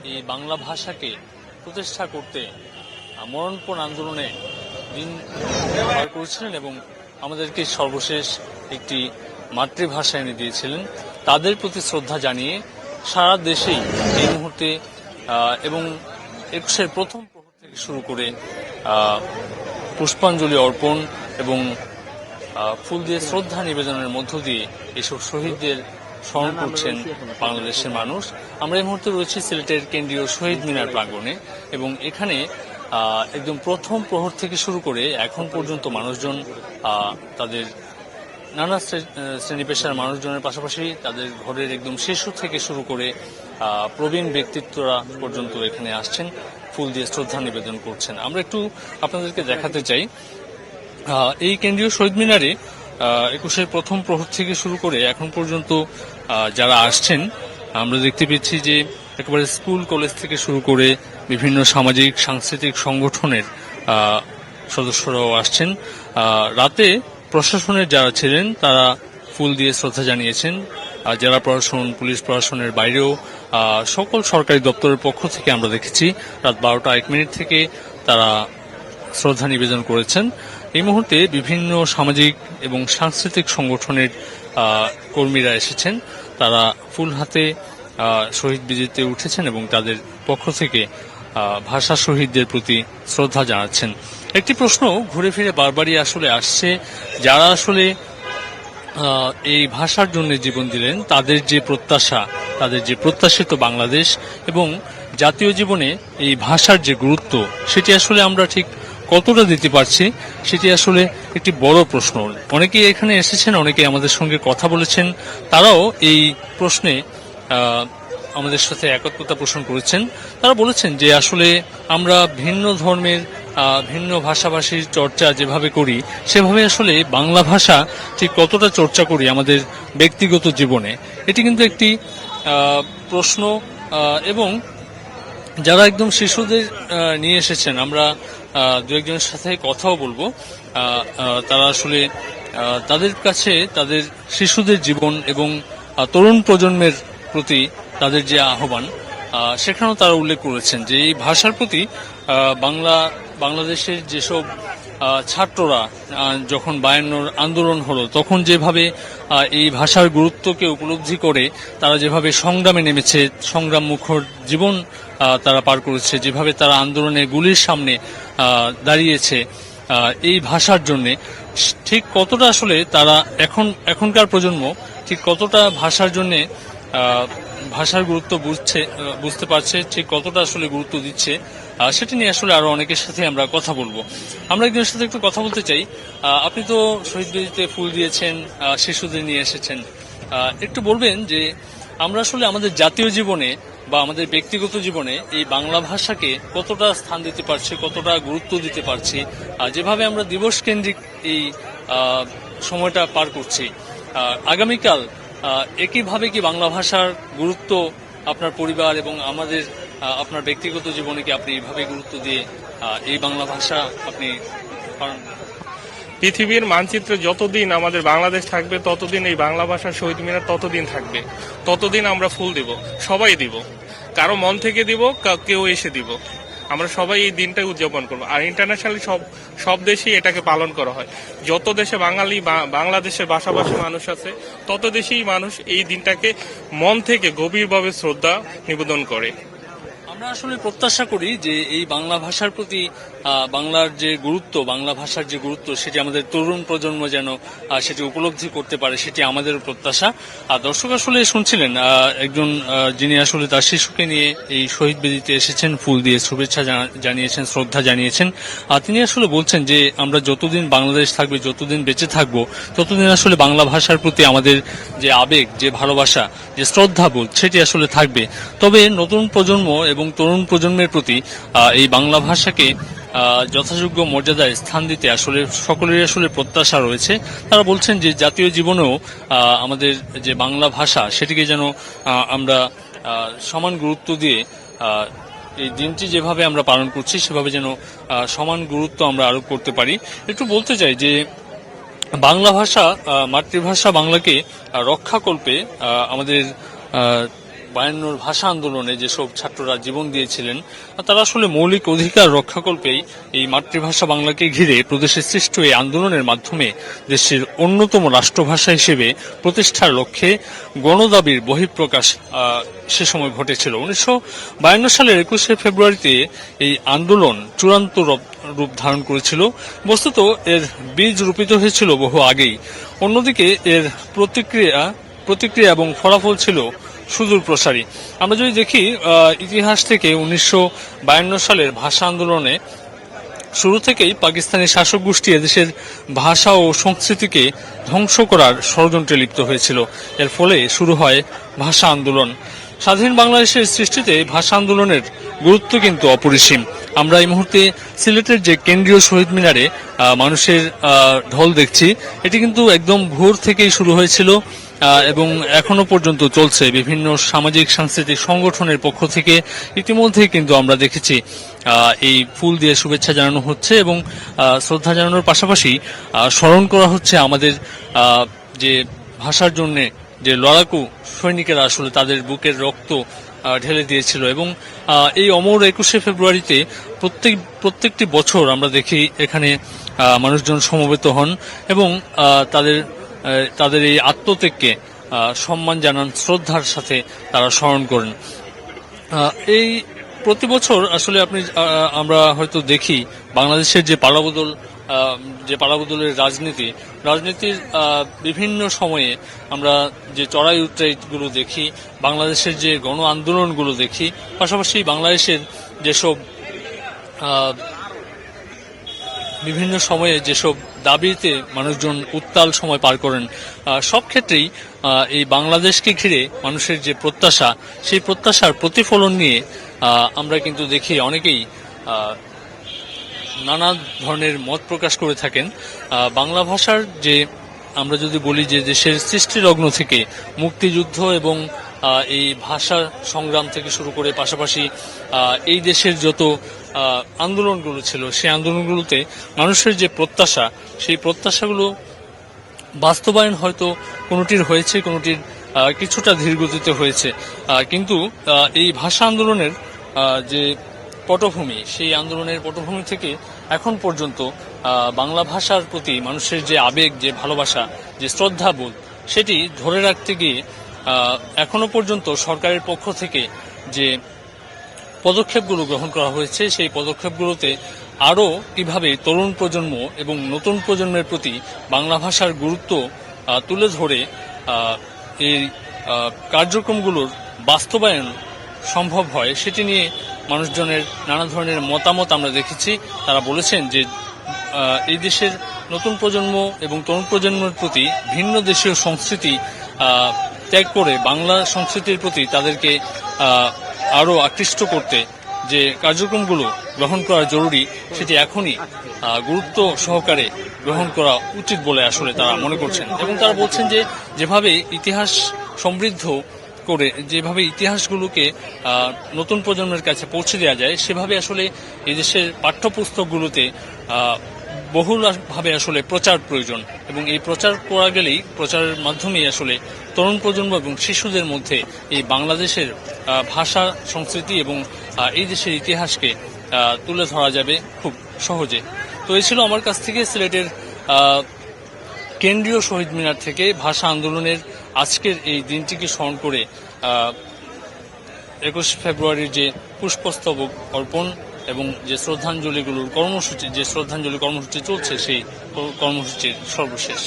এই বাংলা ভাষাকে প্রতিষ্ঠা করতে মরণপণ আন্দোলনে দিন পার করেছিলেন এবং আমাদেরকে সর্বশেষ একটি মাতৃভাষা এনে দিয়েছিলেন। তাদের প্রতি শ্রদ্ধা জানিয়ে সারা দেশেই এই মুহূর্তে এবং ২১-এর প্রথম প্রহর থেকে শুরু করে পুষ্পাঞ্জলি অর্পণ এবং ফুল দিয়ে শ্রদ্ধা নিবেদনের মধ্য দিয়ে এসব শহীদদের স্মরণ করছেন বাংলাদেশের মানুষ। আমরা এই মুহূর্তে রয়েছি সিলেটের কেন্দ্রীয় শহীদ মিনার প্রাঙ্গণে এবং এখানে একদম প্রথম প্রহর থেকে শুরু করে এখন পর্যন্ত মানুষজন তাদের নানা শ্রেণী পেশার মানুষজনের পাশাপাশি তাদের ঘরের একদম শিশু থেকে শুরু করে প্রবীণ ব্যক্তিত্বরা পর্যন্ত এখানে আসছেন, ফুল দিয়ে শ্রদ্ধা নিবেদন করছেন। আমরা একটু আপনাদেরকে দেখাতে চাই এই কেন্দ্রীয় শহীদ মিনারে ২১-এর প্রথম প্রহর থেকে শুরু করে এখন পর্যন্ত যারা আসছেন আমরা দেখতে পেয়েছি যে একেবারে স্কুল কলেজ থেকে শুরু করে বিভিন্ন সামাজিক সাংস্কৃতিক সংগঠনের সদস্যরাও আসছেন। রাতে প্রশাসনের যারা ছিলেন তারা ফুল দিয়ে শ্রদ্ধা জানিয়েছেন। জেলা প্রশাসন, পুলিশ প্রশাসনের বাইরেও সকল সরকারি দপ্তরের পক্ষ থেকে আমরা দেখেছি রাত ১২টা ১ মিনিট থেকে তারা শ্রদ্ধা নিবেদন করেছেন। এই মুহূর্তে বিভিন্ন সামাজিক এবং সাংস্কৃতিক সংগঠনের কর্মীরা এসেছেন, তারা ফুল হাতে শহীদ বেদিতে উঠেছেন এবং তাদের পক্ষ থেকে ভাষা শহীদদের প্রতি শ্রদ্ধা জানাচ্ছেন। একটি প্রশ্ন ঘুরে ফিরে বারবারই আসলে আসছে, যারা আসলে এই ভাষার জন্য জীবন দিলেন তাদের যে প্রত্যাশা, তাদের যে প্রত্যাশিত বাংলাদেশ এবং জাতীয় জীবনে এই ভাষার যে গুরুত্ব সেটি আসলে আমরা ঠিক কতটা দিতে পারছি সেটি আসলে একটি বড় প্রশ্ন। অনেকেই এখানে এসেছেন, অনেকেই আমাদের সঙ্গে কথা বলেছেন, তারাও এই প্রশ্নে আমাদের সাথে একত্রতা পোষণ করেছেন। তারা বলেছেন যে আসলে আমরা ভিন্ন ধর্মের ভিন্ন ভাষাভাষীর চর্চা যেভাবে করি সেভাবে আসলে বাংলা ভাষা ঠিক কতটা চর্চা করি আমাদের ব্যক্তিগত জীবনে, এটি কিন্তু একটি প্রশ্ন। এবং যারা একদম শিশুদের নিয়ে এসেছেন, আমরা দু একজনের সাথে কথাও বলবো, তারা আসলে তাদের কাছে তাদের শিশুদের জীবন এবং তরুণ প্রজন্মের প্রতি তাদের যে আহ্বান সেখানেও তারা উল্লেখ করেছেন যে এই ভাষার প্রতি বাংলাদেশের যেসব ছাত্ররা যখন ৫২ আন্দোলন হলো তখন যেভাবে এই ভাষার গুরুত্বকে উপলব্ধি করে তারা যেভাবে সংগ্রামে নেমেছে, সংগ্রাম মুখর জীবন তারা পার করেছে, যেভাবে তারা আন্দোলনে গুলির সামনে দাঁড়িয়েছে এই ভাষার জন্যে, ঠিক কতটা আসলে তারা এখনকার প্রজন্ম ঠিক কতটা ভাষার জন্যে ভাষার গুরুত্ব বুঝতে পারছে, ঠিক কতটা আসলে গুরুত্ব দিচ্ছে সেটা নিয়ে আসলে আরো অনেকের সাথে আমরা কথা বলবো। আমরা একজনের সাথে একটু কথা বলতে চাই। আপনি তো শহীদ বেদিতে ফুল দিয়েছেন, শিশুদের নিয়ে এসেছেন, একটু বলবেন যে আমরা আসলে আমাদের জাতীয় জীবনে বা আমাদের ব্যক্তিগত জীবনে এই বাংলা ভাষাকে কতটা স্থান দিতে পারছি, কতটা গুরুত্ব দিতে পারছি, যেভাবে আমরা দিবস কেন্দ্রিক এই সময়টা পার করছি, আগামীকাল একইভাবে কি বাংলা ভাষার গুরুত্ব আপনার পরিবার এবং আপনার ব্যক্তিগত জীবনে কি আপনি এইভাবে গুরুত্ব দিয়ে এই বাংলা ভাষা আপনি পালন? পৃথিবীর মানচিত্রে যতদিন আমাদের বাংলাদেশ থাকবে ততদিন এই বাংলা ভাষার শহীদ মিনার ততদিন থাকবে, ততদিন আমরা ফুল দিব, সবাই দিব, কারো মন থেকে দিব, কেউ এসে দিব, আমরা সবাই এই দিনটাই উদযাপন করবো। আর ইন্টারন্যাশনালি সব দেশেই এটাকে পালন করা হয়। যত দেশে বাংলাদেশের ভাষাভাষী মানুষ আছে তত দেশেই মানুষ এই দিনটাকে মন থেকে গভীরভাবে শ্রদ্ধা নিবেদন করে। আমরা আসলে প্রত্যাশা করি যে এই বাংলা ভাষার প্রতি বাংলার যে গুরুত্ব, বাংলা ভাষার যে গুরুত্ব সেটি আমাদের তরুণ প্রজন্ম যেন সেটি উপলব্ধি করতে পারে, সেটি আমাদের প্রত্যাশা। আর দর্শক আসলে শুনছিলেন একজন যিনি আসলে তার শিশুকে নিয়ে এই শহীদ বেদিতে এসেছেন, ফুল দিয়ে শুভেচ্ছা জানিয়েছেন, শ্রদ্ধা জানিয়েছেন। তিনি আসলে বলছেন যে আমরা যতদিন বাংলাদেশ থাকবে, যতদিন বেঁচে থাকবো, ততদিন আসলে বাংলা ভাষার প্রতি আমাদের যে আবেগ, যে ভালোবাসা, যে শ্রদ্ধাবোধ সেটি আসলে থাকবে। তবে নতুন প্রজন্ম এবং তরুণ প্রজন্মের প্রতি এই বাংলা ভাষাকে যথাযোগ্য মর্যাদায় স্থান দিতে আসলে সকলেরই আসলে প্রত্যাশা রয়েছে। তারা বলছেন যে জাতীয় জীবনেও আমাদের যে বাংলা ভাষা সেটিকে যেন আমরা সমান গুরুত্ব দিয়ে এই দিনটি যেভাবে আমরা পালন করছি সেভাবে যেন সমান গুরুত্ব আমরা আরোপ করতে পারি। একটু বলতে চাই যে বাংলা ভাষা, মাতৃভাষা বাংলাকে রক্ষাকল্পে আমাদের 1952 ভাষা আন্দোলনে যেসব ছাত্ররা জীবন দিয়েছিলেন, তারা আসলে মৌলিক অধিকার রক্ষাকল্পেই এই মাতৃভাষা বাংলাকে ঘিরে প্রদেশে সৃষ্ট এই আন্দোলনের মাধ্যমে দেশের অন্যতম রাষ্ট্রভাষা হিসেবে প্রতিষ্ঠার লক্ষ্যে গণদাবির বহিঃপ্রকাশ সে সময় ঘটেছিল। 1952 সালের 21শে ফেব্রুয়ারিতে এই আন্দোলন চূড়ান্ত রূপ ধারণ করেছিল। বস্তুত এর বীজ রূপিত হয়েছিল বহু আগেই। অন্যদিকে এর প্রতিক্রিয়া এবং ফলাফল ছিল সুদূর প্রসারী। আমরা যদি দেখি ইতিহাস থেকে 1952 সালের ভাষা আন্দোলনে শুরু থেকেই পাকিস্তানি শাসক গোষ্ঠী এদেশের ভাষা ও সংস্কৃতিকে ধ্বংস করার ষড়যন্ত্রে লিপ্ত হয়েছিল। এর ফলে শুরু হয় ভাষা আন্দোলন। স্বাধীন বাংলাদেশের সৃষ্টিতে ভাষা আন্দোলনের গুরুত্ব কিন্তু অপরিসীম। আমরা এই মুহূর্তে সিলেটের যে কেন্দ্রীয় শহীদ মিনারে মানুষের ঢল দেখছি, এটি কিন্তু একদম ভোর থেকেই শুরু হয়েছিল এবং এখনো পর্যন্ত চলছে। বিভিন্ন সামাজিক সাংস্কৃতিক সংগঠনের পক্ষ থেকে ইতিমধ্যেই কিন্তু আমরা দেখেছি এই ফুল দিয়ে শুভেচ্ছা জানানো হচ্ছে এবং শ্রদ্ধা জানানোর পাশাপাশি স্মরণ করা হচ্ছে আমাদের যে ভাষার জন্য যে লড়াকু সৈনিকেরা আসলে তাদের বুকের রক্ত ঢেলে দিয়েছিল। এবং এই অমর 21শে ফেব্রুয়ারিতে প্রত্যেকটি বছর আমরা দেখি এখানে মানুষজন সমবেত হন এবং তাদের এই আত্মত্যাগকে সম্মান জানান, শ্রদ্ধার সাথে তারা স্মরণ করেন। এই প্রতি বছর আসলে আমরা হয়তো দেখি বাংলাদেশের যে পালাবদলের রাজনীতির বিভিন্ন সময়ে আমরা যে চড়াই উতরাইগুলো দেখি, বাংলাদেশের যে গণ আন্দোলনগুলো দেখি, পাশাপাশি বাংলাদেশের যেসব বিভিন্ন সময়ে যেসব দাবিতে মানুষজন উত্তাল সময় পার করেন, সব ক্ষেত্রেই এই বাংলাদেশকে ঘিরে মানুষের যে প্রত্যাশা, সেই প্রত্যাশার প্রতিফলন নিয়ে আমরা কিন্তু দেখি অনেকেই নানা ধরনের মত প্রকাশ করে থাকেন। বাংলা ভাষার যে আমরা যদি বলি যে দেশের সৃষ্টিলগ্ন থেকে মুক্তিযুদ্ধ এবং এই ভাষা সংগ্রাম থেকে শুরু করে পাশাপাশি এই দেশের যত আন্দোলনগুলো ছিল, সেই আন্দোলনগুলোতে মানুষের যে প্রত্যাশা, সেই প্রত্যাশাগুলো বাস্তবায়ন হয়তো কোনোটির হয়েছে, কোনোটির কিছুটা ধীরগতিতে হয়েছে। কিন্তু এই ভাষা আন্দোলনের যে পটভূমি, সেই আন্দোলনের পটভূমি থেকে এখন পর্যন্ত বাংলা ভাষার প্রতি মানুষের যে আবেগ, যে ভালোবাসা, যে শ্রদ্ধাবোধ, সেটি ধরে রাখতে গিয়ে এখনো পর্যন্ত সরকারের পক্ষ থেকে যে পদক্ষেপগুলো গ্রহণ করা হয়েছে, সেই পদক্ষেপগুলোতে আরও কিভাবে তরুণ প্রজন্ম এবং নতুন প্রজন্মের প্রতি বাংলা ভাষার গুরুত্ব তুলে ধরে এই কার্যক্রমগুলোর বাস্তবায়ন সম্ভব হয়, সেটি নিয়ে মানুষজনের নানা ধরনের মতামত আমরা দেখেছি। তারা বলেছেন যে এই দেশের নতুন প্রজন্ম এবং তরুণ প্রজন্মের প্রতি ভিন্ন দেশীয় সংস্কৃতি ত্যাগ করে বাংলা সংস্কৃতির প্রতি তাদেরকে আরও আকৃষ্ট করতে যে কার্যক্রমগুলো গ্রহণ করা জরুরি, সেটি এখনই গুরুত্ব সহকারে গ্রহণ করা উচিত বলে আসলে তারা মনে করছেন। এবং তারা বলছেন যে যেভাবে ইতিহাস সমৃদ্ধ করে, যেভাবে ইতিহাসগুলোকে নতুন প্রজন্মের কাছে পৌঁছে দেওয়া যায়, সেভাবে আসলে এই দেশের পাঠ্যপুস্তকগুলোতে বহুলভাবে আসলে প্রচার প্রয়োজন। এবং এই প্রচার করা গেলেই, প্রচারের মাধ্যমেই আসলে তরুণ প্রজন্ম এবং শিশুদের মধ্যে এই বাংলাদেশের ভাষা, সংস্কৃতি এবং এই দেশের ইতিহাসকে তুলে ধরা যাবে খুব সহজে। তো এই ছিল আমার কাছ থেকে সিলেটের কেন্দ্রীয় শহীদ মিনার থেকে ভাষা আন্দোলনের আজকের এই দিনটিকে স্মরণ করে 21 ফেব্রুয়ারির যে পুষ্পস্তবক অর্পণ এবং যে শ্রদ্ধাঞ্জলি কর্মসূচি চলছে, সেই কর্মসূচির সর্বশেষ।